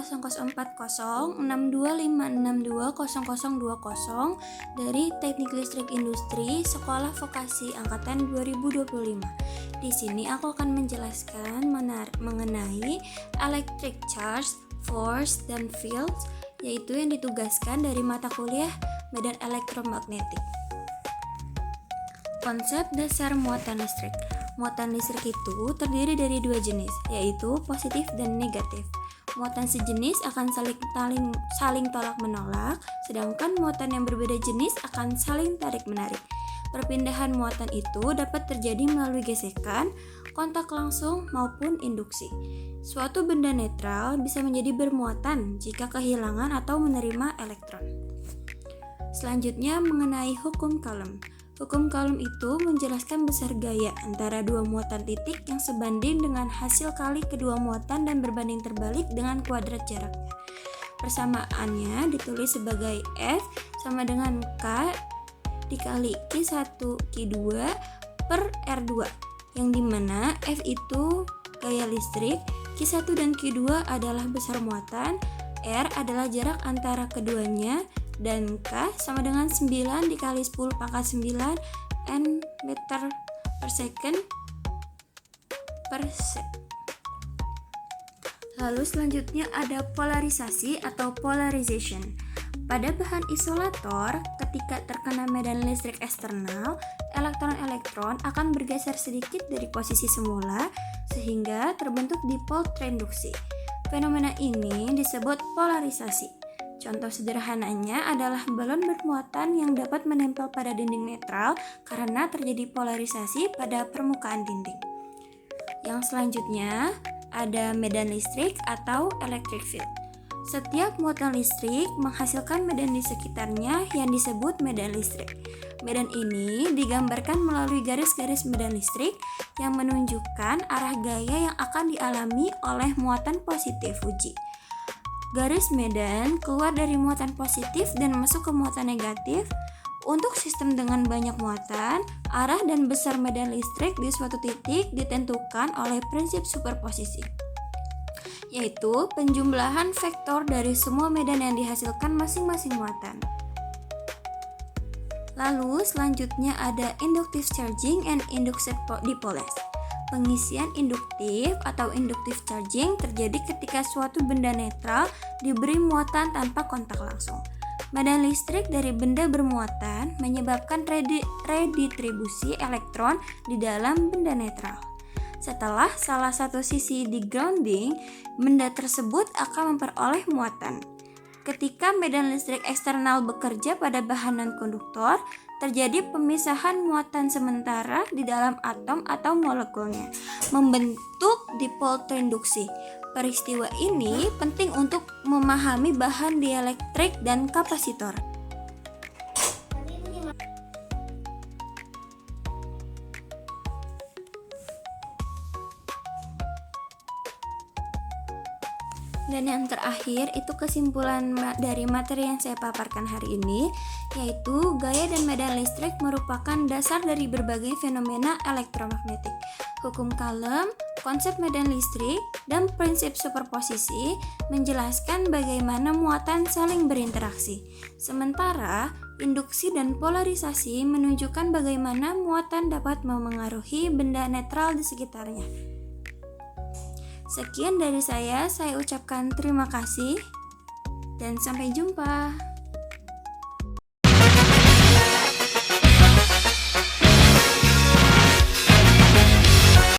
0040625620020 dari Teknik Listrik Industri Sekolah Vokasi Angkatan 2025. Di sini aku akan menjelaskan mengenai electric charge, force, dan fields, yaitu yang ditugaskan dari mata kuliah medan elektromagnetik. Konsep dasar muatan listrik. Muatan listrik itu terdiri dari dua jenis, yaitu positif dan negatif. Muatan sejenis akan saling tolak-menolak, sedangkan muatan yang berbeda jenis akan saling tarik-menarik. Perpindahan muatan itu dapat terjadi melalui gesekan, kontak langsung, maupun induksi. Suatu benda netral bisa menjadi bermuatan jika kehilangan atau menerima elektron. Selanjutnya mengenai hukum Coulomb. Hukum Coulomb itu menjelaskan besar gaya antara dua muatan titik yang sebanding dengan hasil kali kedua muatan dan berbanding terbalik dengan kuadrat jaraknya. Persamaannya ditulis sebagai F sama dengan K dikali Q1 Q2 per R2, yang dimana F itu gaya listrik, Q1 dan Q2 adalah besar muatan, R adalah jarak antara keduanya, dan K sama dengan 9 dikali 10 pangkat 9 N meter per second per set. Lalu selanjutnya ada polarisasi atau polarization. Pada bahan isolator, ketika terkena medan listrik eksternal, elektron-elektron akan bergeser sedikit dari posisi semula sehingga terbentuk dipol terinduksi. Fenomena ini disebut polarisasi. Contoh sederhananya adalah balon bermuatan yang dapat menempel pada dinding netral karena terjadi polarisasi pada permukaan dinding. Yang selanjutnya ada medan listrik atau electric field. Setiap muatan listrik menghasilkan medan di sekitarnya yang disebut medan listrik. Medan ini digambarkan melalui garis-garis medan listrik yang menunjukkan arah gaya yang akan dialami oleh muatan positif uji. Garis medan keluar dari muatan positif dan masuk ke muatan negatif. Untuk sistem dengan banyak muatan, arah dan besar medan listrik di suatu titik ditentukan oleh prinsip superposisi, yaitu penjumlahan vektor dari semua medan yang dihasilkan masing-masing muatan. Lalu selanjutnya ada inductive charging and induced dipoles. Pengisian induktif atau inductive charging terjadi ketika suatu benda netral diberi muatan tanpa kontak langsung. Medan listrik dari benda bermuatan menyebabkan redistribusi elektron di dalam benda netral. Setelah salah satu sisi di-grounding, benda tersebut akan memperoleh muatan. Ketika medan listrik eksternal bekerja pada bahan non-konduktor, terjadi pemisahan muatan sementara di dalam atom atau molekulnya, membentuk dipol terinduksi. Peristiwa ini penting untuk memahami bahan dielektrik dan kapasitor. Dan yang terakhir itu kesimpulan dari materi yang saya paparkan hari ini, yaitu gaya dan medan listrik merupakan dasar dari berbagai fenomena elektromagnetik. Hukum Coulomb, konsep medan listrik, dan prinsip superposisi menjelaskan bagaimana muatan saling berinteraksi. Sementara induksi dan polarisasi menunjukkan bagaimana muatan dapat memengaruhi benda netral di sekitarnya. Sekian dari saya ucapkan terima kasih dan sampai jumpa.